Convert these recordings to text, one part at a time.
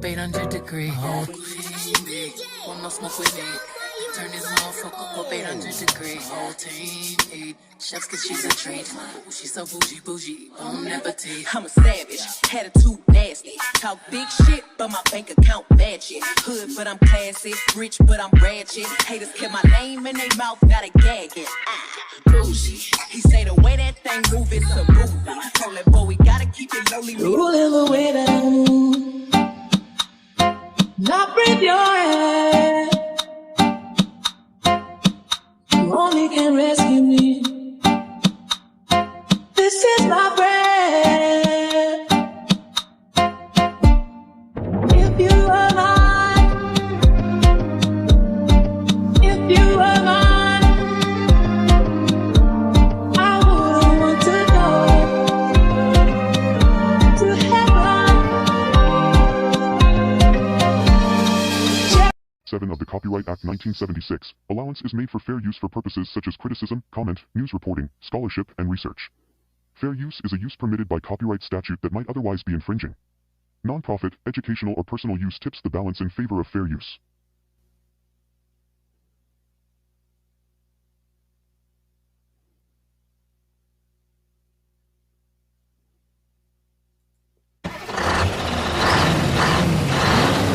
800 degree. Oh, want no smoke with me. Turn this motherfucker up 800 degree. Whole team eat. Chefs cause she's a treat. Ooh, she's so bougie, bon appetit. I'm a savage, attitude nasty. Talk big shit, but my bank account match it. Hood, but I'm classy. Rich, but I'm ratchet. Haters kept my name in their mouth, got a gagging. Bougie. He say the way that thing move, it's a movie. Told that boy we gotta keep it lowly. Rolling the way down. Not breathe your head. You only can rescue me. This is my bread. If you were mine, if you were mine, I wouldn't want to go to heaven. 7 of the Copyright Act 1976, allowance is made for fair use for purposes such as criticism, comment, news reporting, scholarship, and research. Fair use is a use permitted by copyright statute that might otherwise be infringing. Nonprofit, educational, or personal use tips the balance in favor of fair use.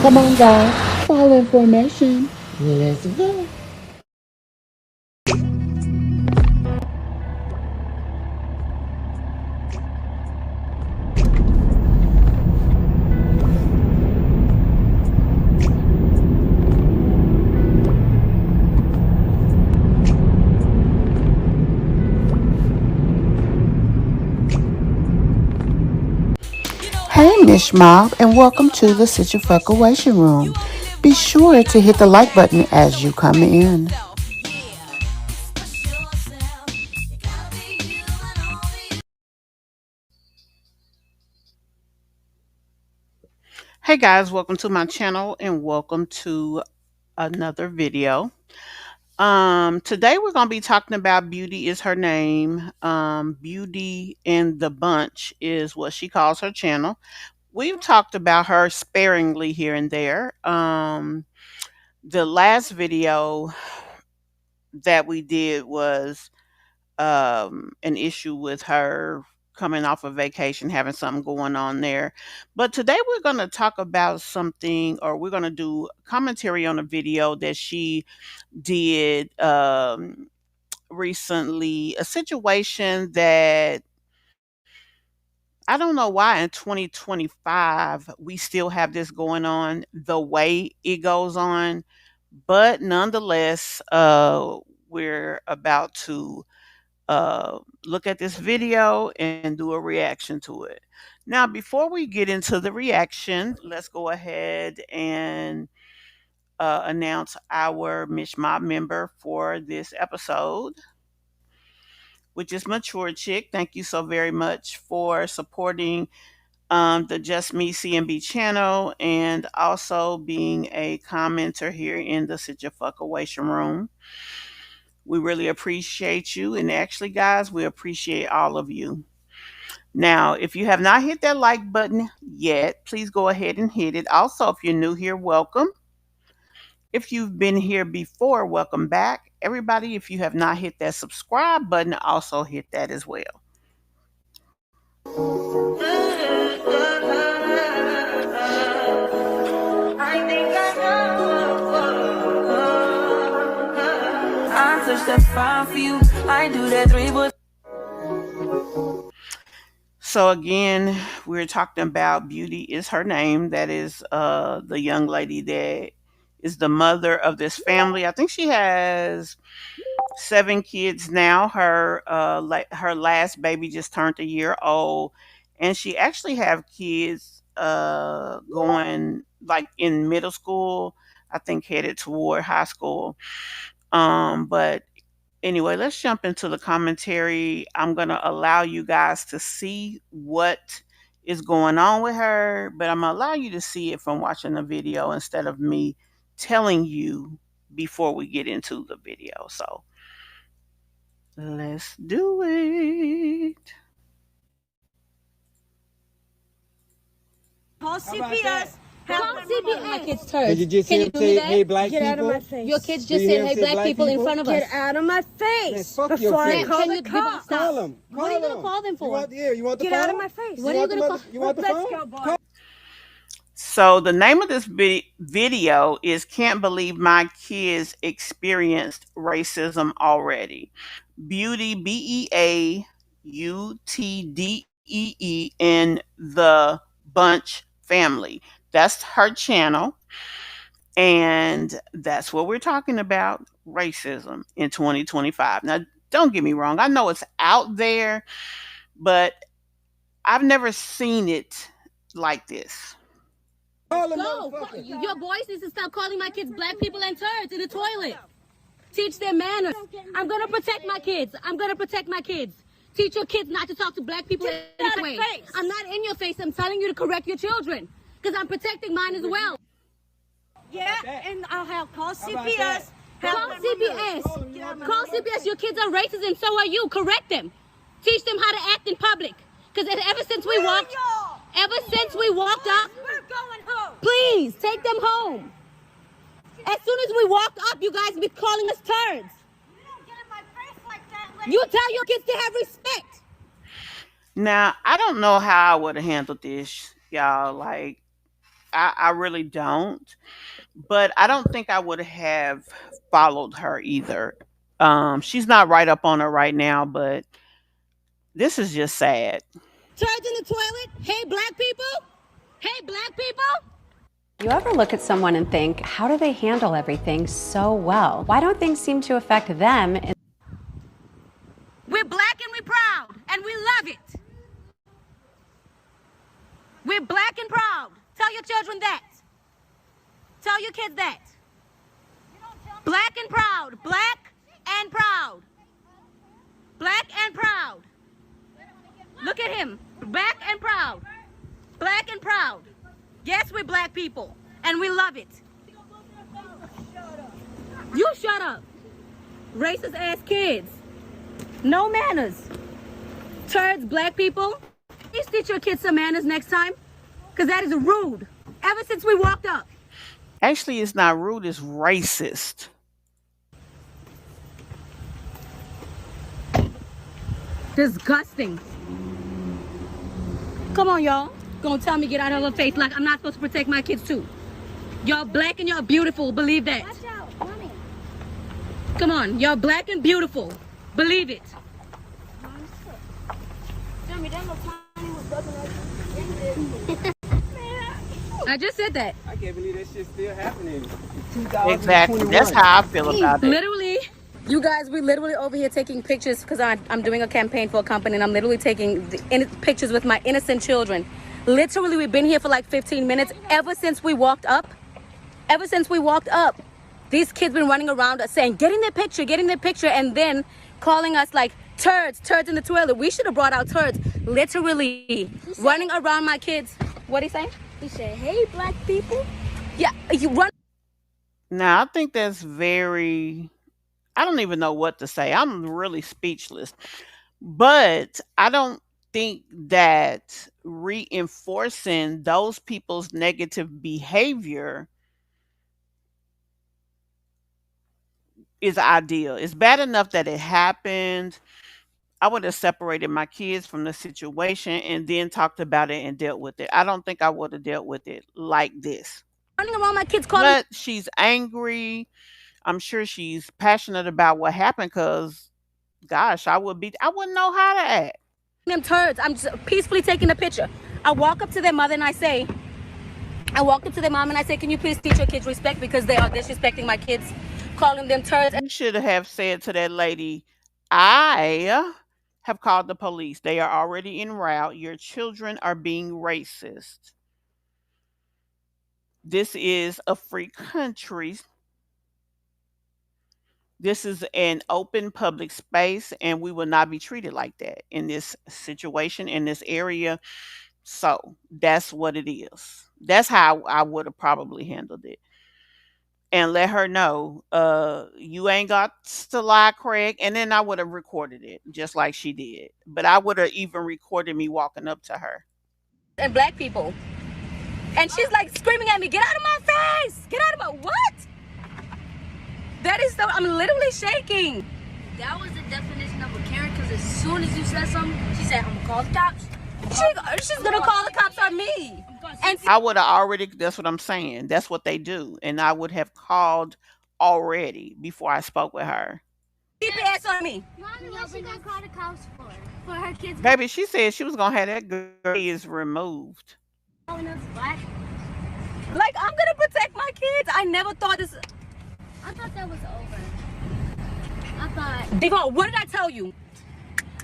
Come on, guys. Follow information. Let's go. Hey, Mish MObb, and welcome to the Situation Room. Be sure to hit the like button as you come in. Hey guys, welcome to my channel and welcome to another video. Today we're going to be talking about Beautdee is her name. Beautdee and the Bunch is what she calls her channel. We've talked about her sparingly here and there. The last video that we did was an issue with her coming off of vacation, having something going on there. But today we're going to talk about something, or we're going to do commentary on a video that she did recently, a situation that I don't know why in 2025 we still have this going on the way it goes on, but nonetheless, we're about to look at this video and do a reaction to it. Now, before we get into the reaction, let's go ahead and announce our Mish MObb member for this episode, which is Mature Chick. Thank you so very much for supporting the Justmecmb channel and also being a commenter here in the Situation Room. We really appreciate you. And actually, guys, we appreciate all of you. Now, if you have not hit that like button yet, please go ahead and hit it. Also, if you're new here, welcome. If you've been here before, welcome back. Everybody, if you have not hit that subscribe button, also hit that as well. So again, we're talking about Beautdee is her name. That is the young lady that is the mother of this family. I think she has 7 kids now. Her her last baby just turned a year old, and she actually have kids going like in middle school. I think headed toward high school. But anyway, let's jump into the commentary. I'm going to allow you guys to see what is going on with her, but I'm going to allow you to see it from watching the video instead of me telling you before we get into the video. So let's do it. Post CPS Call CPS. My kids turds. Did you just Can hear you him do me say, that? hey, black Get out of people? my face. Your kids Do you just hear said, him hey, say black black people in people? front of us. Get out of my face. Man, fuck your before I kids. call Can the you give cops. us stop? Call them. What are you gonna call them for? You want the Get phone? out of my face. What are you gonna call? You want the Let's phone? go, boy. So the name of this video is "Can't Believe My Kids Experienced Racism Already." Beautdee, Beautdee, and the Bunch family. That's her channel. And that's what we're talking about, racism in 2025. Now, don't get me wrong. I know it's out there, but I've never seen it like this. Call them, Go. motherfucker. Your boys need to stop calling my kids black people and turds in the toilet. Teach them manners. I'm gonna protect my kids. I'm gonna protect my kids. Teach your kids not to talk to black people anyway. I'm not in your face. I'm telling you to correct your children because I'm protecting mine as well. Yeah, and I'll have call about CPS. that? Call CPS. Call CPS. Your kids are racist and so are you. Correct them. Teach them how to act in public. Because ever since we walked up, We're going home. please take them home. As soon as we walked up, you guys be calling us turds. You don't get in my face like that, lady. You tell your kids to have respect. Now, I don't know how I would have handled this, y'all. Like, I really don't. But I don't think I would have followed her either. She's not right up on her right now, but this is just sad. Turds in the toilet. Hey, black people. Hey, black people. You ever look at someone and think, how do they handle everything so well? Why don't things seem to affect them? We're black and we're proud, and we love it. We're black and proud. Tell your children that. Tell your kids that. Black and proud. Black and proud. Black and proud. Look at him. Black and proud. Black and proud. Yes, we're black people, and we love it. You shut up. Racist ass kids. No manners. Turds, black people. Please teach your kids some manners next time, because that is rude. Ever since we walked up. Actually, it's not rude, it's racist. Disgusting. Come on, y'all. Gonna tell me get out of her face like I'm not supposed to protect my kids too. Y'all black and y'all beautiful. Believe that. Watch out, mommy. Come on. Y'all black and beautiful. Believe it. Jeremy, that little tiny was buzzing like I just said that. I can't believe that shit's still happening. Exactly. That's how I feel about it. Literally. You guys, we literally over here taking pictures because I'm doing a campaign for a company and I'm literally taking pictures with my innocent children. Literally, we've been here for like 15 minutes ever since we walked up. Ever since we walked up, these kids been running around us saying, get in their picture, and then calling us like turds in the toilet. We should have brought out turds. Literally running around my kids. What'd he say? He said, hey, black people. Yeah, you run. Now, I think that's very, I don't even know what to say. I'm really speechless. But I don't think that reinforcing those people's negative behavior is ideal. It's bad enough that it happened. I would have separated my kids from the situation and then talked about it and dealt with it. I don't think I would have dealt with it like this. Running around my kids calling But she's angry. I'm sure she's passionate about what happened because, gosh, I wouldn't know how to act. them turds. I'm just peacefully taking a picture. I walk up to their mother and I walked up to their mom and I say, can you please teach your kids respect because they are disrespecting my kids, calling them turds. You should have said to that lady, I have called the police. They are already en route. Your children are being racist. This is a free country. This is an open public space, and we will not be treated like that in this situation, in this area. So that's what it is. That's how I would have probably handled it. And let her know, you ain't got to lie, Craig. And then I would have recorded it just like she did. But I would have even recorded me walking up to her. And black people. And she's like screaming at me, get out of my face! Get out of my, what? That is so, I'm literally shaking. That was the definition of a Karen, because as soon as you said something, she said, I'm gonna call the cops. She's gonna call the cops on me. And I would have already, that's what I'm saying. That's what they do. And I would have called already before I spoke with her. GPS on me. Mommy, what she gonna call the cops for? For her kids Baby, she said she was going to have that girl is removed. calling us black? Like, I'm gonna protect my kids. I never thought this. I thought that was over. I thought. Devon, what did I tell you?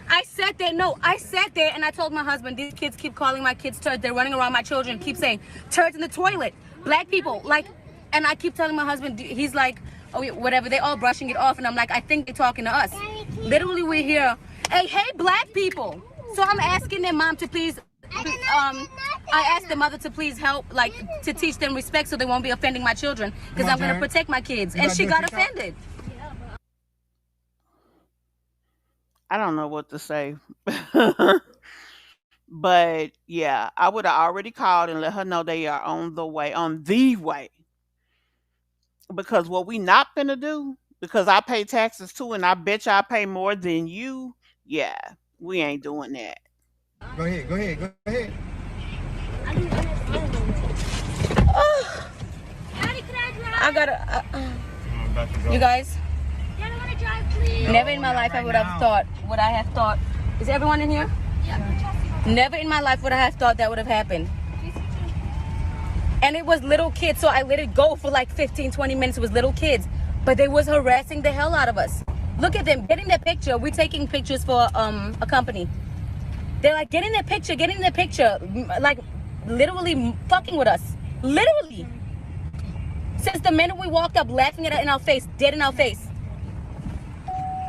I sat there, no, I sat there and I told my husband, these kids keep calling my kids turds. They're running around my children, keep saying, turds in the toilet. Black people, like, and I keep telling my husband, he's like, oh, whatever, they all brushing it off. And I'm like, I think they're talking to us. Literally, we're here. Hey, black people. So I'm asking their mom to please, I asked the mother to please help, like, to teach them respect so they won't be offending my children. Because I'm going to protect my kids. And she got offended. I don't know what to say. But yeah, I would have already called and let her know they are on the way. Because what we not gonna do, because I pay taxes too, and I bet you I pay more than you. Yeah, we ain't doing that. Go ahead. I didn't understand. Daddy, can I drive? I gotta, you guys, Daddy, I wanna drive, please. never in my life I would have thought what I have thought. Is everyone in here? Yeah. Never in my life would I have thought that would have happened. And it was little kids, so I let it go for like 15, 20 minutes. It was little kids, but they was harassing the hell out of us. Look at them, getting their picture. We're taking pictures for a company. They're like, get in their picture. Like, literally fucking with us. Literally. Since the minute we walked up, laughing at it in our face, dead in our face.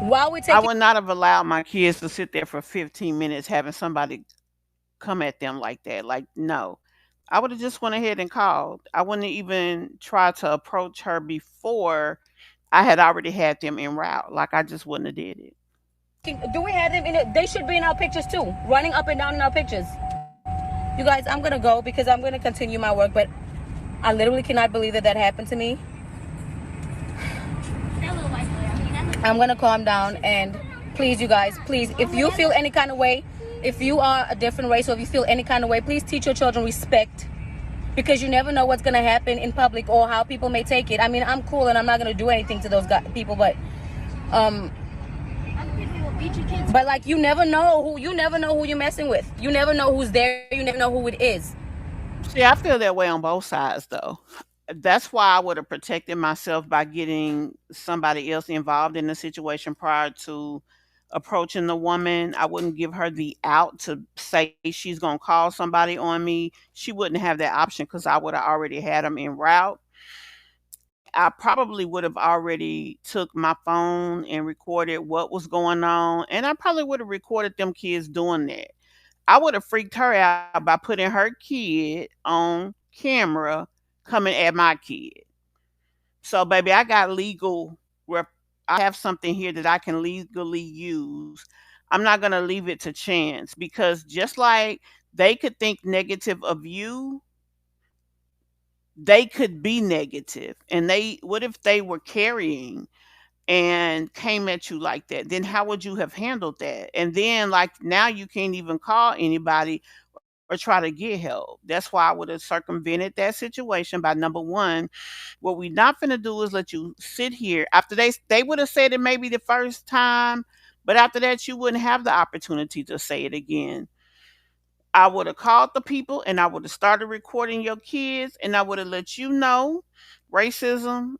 While we're I taking, would not have allowed my kids to sit there for 15 minutes having somebody come at them like that. Like, no. I would have just went ahead and called. I wouldn't even try to approach her before I had already had them en route. Like, I just wouldn't have did it. do we have them in it? They should be in our pictures too, running up and down in our pictures. You guys, I'm gonna go because I'm gonna continue my work, but I literally cannot believe that happened to me. That little white boy, I mean, that little. I'm gonna calm down, and please, you guys, please, if you feel any kind of way, if you are a different race or if you feel any kind of way, please teach your children respect, because you never know what's gonna happen in public or how people may take it. I mean, I'm cool and I'm not gonna do anything to those people, but Other people will beat your kids. but like, you never know who you're messing with. You never know who's there. You never know who it is. See, I feel that way on both sides, though. That's why I would have protected myself by getting somebody else involved in the situation prior to approaching the woman. I wouldn't give her the out to say she's going to call somebody on me. She wouldn't have that option because I would have already had them en route. I probably would have already took my phone and recorded what was going on, and I probably would have recorded them kids doing that. I would have freaked her out by putting her kid on camera coming at my kid. So, baby, I got legal. I have something here that I can legally use. I'm not going to leave it to chance, because just like they could think negative of you, they could be negative. And what if they were carrying and came at you like that? Then how would you have handled that? And then, like, now you can't even call anybody or try to get help. That's why I would have circumvented that situation by, number one, what we not finna do is let you sit here. After they would have said it maybe the first time, but after that you wouldn't have the opportunity to say it again. I would have called the people and I would have started recording your kids, and I would have let you know racism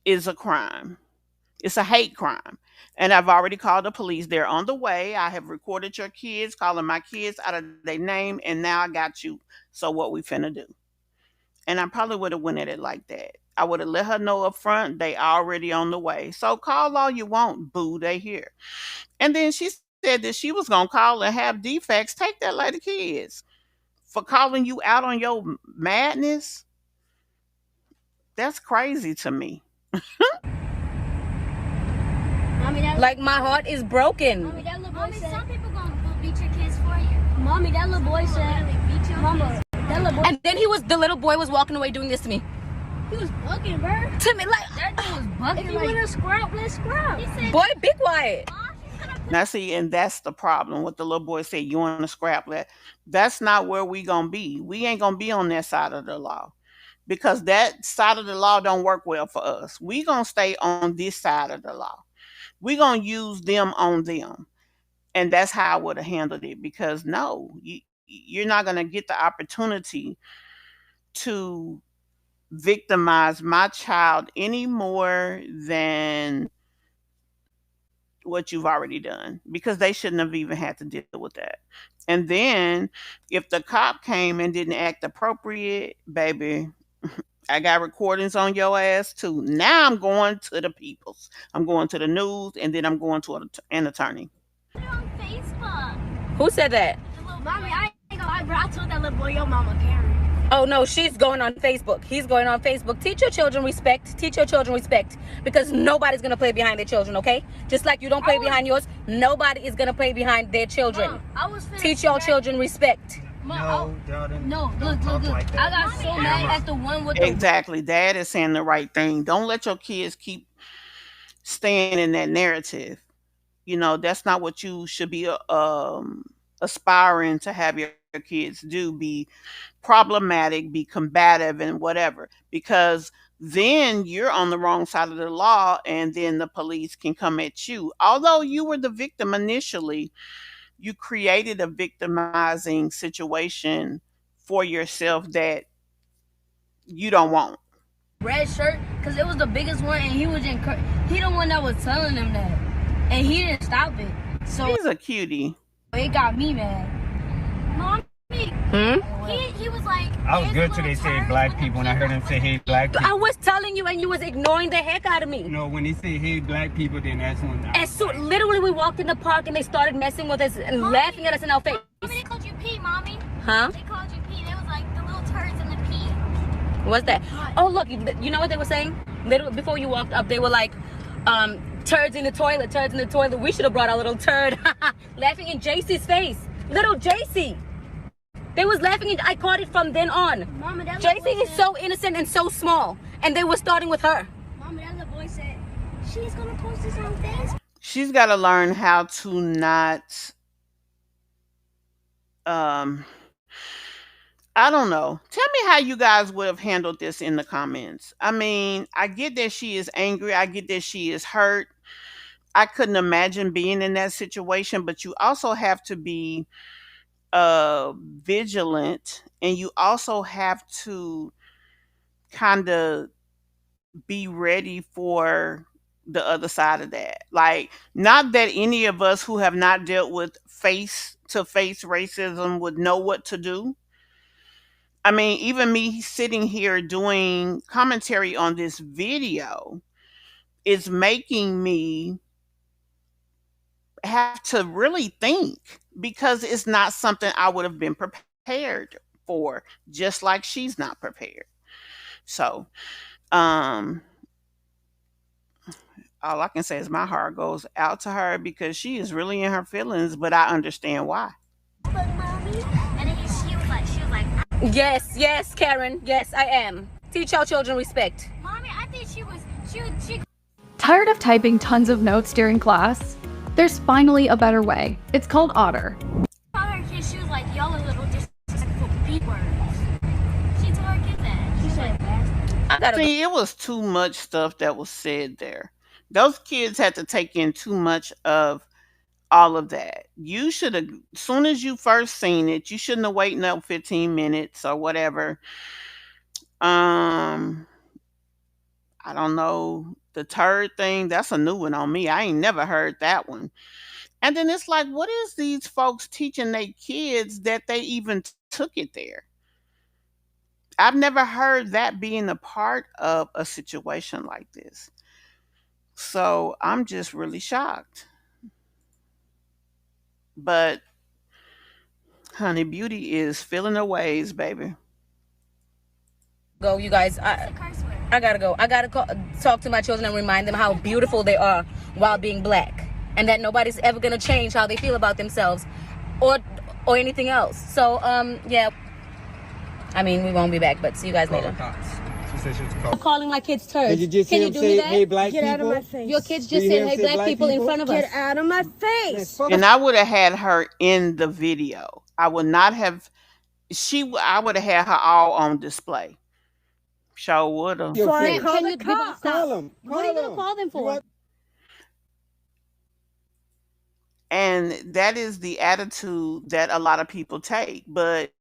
is a crime. It's a hate crime. And I've already called the police. They're on the way. I have recorded your kids, calling my kids out of their name, and now I got you. So what we finna do? And I probably would have went at it like that. I would have let her know up front they already on the way. So call all you want, boo, they here. And then she said that she was gonna call and have defects. Take that lady kids for calling you out on your madness. That's crazy to me. Mommy, that Like, my heart is broken. Mommy, that little boy said. Some people gonna beat your kids for you. Mommy, that little boy said. Mama, that And then the little boy was walking away doing this to me. He was bugging, bro. To me, like, That dude was bugging. If you want to scrub, let's scrub. He said, boy, be quiet. Now see, and that's the problem. What the little boy said, you want to scrap that. That's not where we gonna be. We ain't gonna be on that side of the law. Because that side of the law don't work well for us. We gonna stay on this side of the law. We gonna use them on them. And that's how I would have handled it. Because no, you're not gonna get the opportunity to victimize my child any more than what you've already done, because they shouldn't have even had to deal with that. And then if the cop came and didn't act appropriate, baby, I got recordings on your ass too. Now I'm going to the peoples. I'm going to the news, and then I'm going to an attorney. They're on Facebook. Who said that? Mommy, I ain't gonna lie, bro. I told that little boy, your mama Karen. Oh no, she's going on Facebook. He's going on Facebook. Teach your children respect. Teach your children respect. Because nobody's gonna play behind their children, okay? Just like you don't play behind yours, nobody is gonna play behind their children. Teach your children respect. No, Jordan. No, look. Like I got so mad at the one with the... Exactly. Dad is saying the right thing. Don't let your kids keep staying in that narrative. You know, that's not what you should be aspiring to have your kids do. Be problematic, be combative, and whatever. Because then you're on the wrong side of the law, and then the police can come at you. Although you were the victim initially, you created a victimizing situation for yourself that you don't want. red shirt, because it was the biggest one, and he the one that was telling them that, and he didn't stop it. So He's a cutie. it got me mad. Mommy, he was like, I was good till they said black people, and I heard him say, hey, black people. I was telling you, and you was ignoring the heck out of me. You know, when they say, hey, black people, then that's when... And so literally we walked in the park and they started messing with us and laughing at us in our face. Mommy, they called you P, Mommy. Huh? They called you P. They was like the little turds in the P. What's that? Oh, look, you know what they were saying? Literally, before you walked up, they were like, turds in the toilet, turds in the toilet. We should have brought our little turd. Laughing in JC's face. Little JC. They was laughing, and I caught it from then on. Mama, that JC is so innocent and so small, and they were starting with her. Mama, that little boy said, she's gonna post this on Facebook. She's got to learn how to not, I don't know. Tell me how you guys would have handled this in the comments. I mean, I get that she is angry. I get that she is hurt. I couldn't imagine being in that situation, but you also have to be vigilant, and you also have to kind of be ready for the other side of that. Like, not that any of us who have not dealt with face-to-face racism would know what to do. I mean, even me sitting here doing commentary on this video is making me have to really think, because it's not something I would have been prepared for, just like she's not prepared. So, all I can say is my heart goes out to her, because she is really in her feelings, but I understand why. But Mommy, and then she was like, Yes, Karen. Yes, I am. Teach our children respect. Mommy, I think she Tired of typing tons of notes during class? There's finally a better way. It's called Otter. told her kid, she was like, y'all are little disrespectful B words. She told her kid that. She said, I gotta go. See, it was too much stuff that was said there. Those kids had to take in too much of all of that. You should have, as soon as you first seen it, you shouldn't have waited up 15 minutes or whatever. I don't know. The turd thing, that's a new one on me. I ain't never heard that one. And then it's like, what is these folks teaching their kids that they even took it there? I've never heard that being a part of a situation like this. So I'm just really shocked. But honey, Beautdee is feeling her ways, baby. Go, you guys. I gotta go. I gotta talk to my children and remind them how beautiful they are while being black, and that nobody's ever gonna change how they feel about themselves, or anything else. So yeah, I mean, we won't be back, but see you guys later. She said she was calling. Calling my kids turds. Did you just Can hear you him do say, me that? hey, black Get people? out of my face. Your kids Did just you hear said, him hey, say black people in front of us. Get out of my face. And I would have had her in the video. I would not have. I would have had her all on display. Sure would have. Friend, Call can the you cops. stop? Call them. What are you gonna call them for? And that is the attitude that a lot of people take. But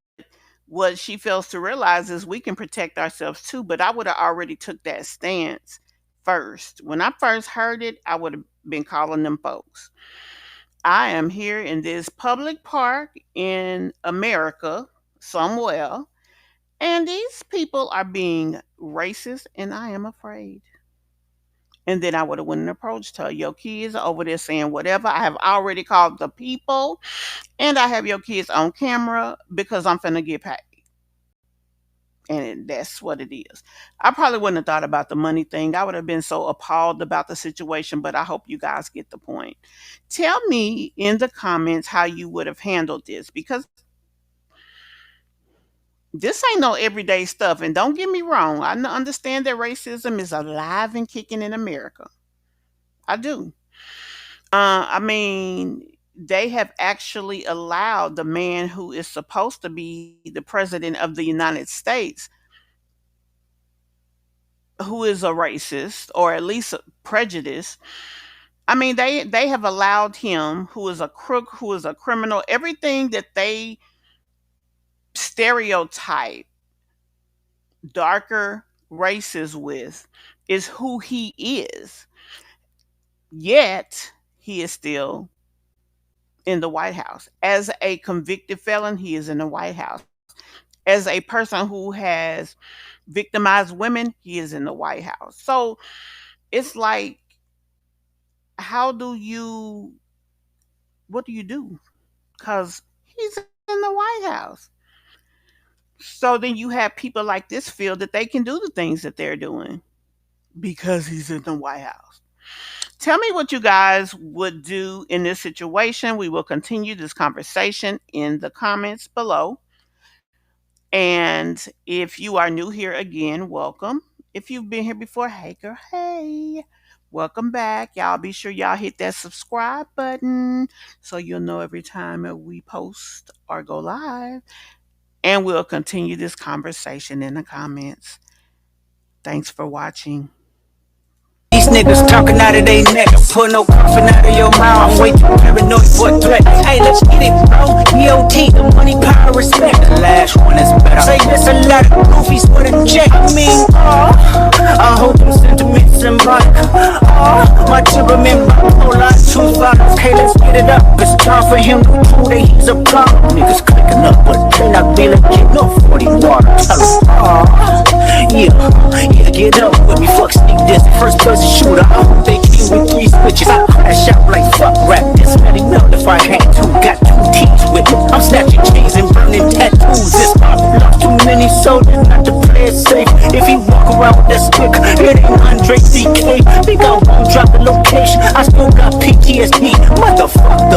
what she fails to realize is we can protect ourselves too. But I would have already took that stance first. When I first heard it, I would have been calling them folks. I am here in this public park in America somewhere, and these people are being racist, and I am afraid. And then I would have went and approached her. Your kids are over there saying whatever. I have already called the people, and I have your kids on camera because I'm finna get paid. And that's what it is. I probably wouldn't have thought about the money thing. I would have been so appalled about the situation, but I hope you guys get the point. Tell me in the comments how you would have handled this, because this ain't no everyday stuff. And don't get me wrong, I understand that racism is alive and kicking in America. I do. I mean, they have actually allowed the man who is supposed to be the president of the United States, who is a racist or at least a prejudice. I mean, they have allowed him, who is a crook, who is a criminal, everything that they stereotype darker races with is who he is. Yet he is still in the White House. As a convicted felon, he is in the White House. As a person who has victimized women, he is in the White House. So it's like, what do you do? Because he's in the White House. So then you have people like this feel that they can do the things that they're doing because he's in the White House. Tell me what you guys would do in this situation. We will continue this conversation in the comments below. And if you are new here again, welcome. If you've been here before, hey girl, hey, welcome back. Y'all be sure y'all hit that subscribe button so you'll know every time that we post or go live. And we'll continue this conversation in the comments. Thanks for watching. These niggas talking out of they neck, put no coffin out of your mouth. I'm way too paranoid for a threat. Hey, let's get it, bro. BOT, the money, power, respect. The last one is better. Say this a lot of goofies for the check. I mean, I hope them sentiments symbolic. My temperament bipolar, too far. Okay, let's get it up. It's time for him to prove that he's a problem. Niggas clicking up, but they not be legit. No 40 water. Tell them, yeah, get up with me. Fuck sneak this. First person shooter, I hope they came with 3 switches. I crash out like fuck rap. This many melt if I had to. Got 2 teams with me. I'm snatching chains and burning tattoos. This pop lost too many soldiers not to play it safe. If he walk around with that stick, it ain't Andre CK. Think I won't drop the location. I still got PTSD. Motherfucker.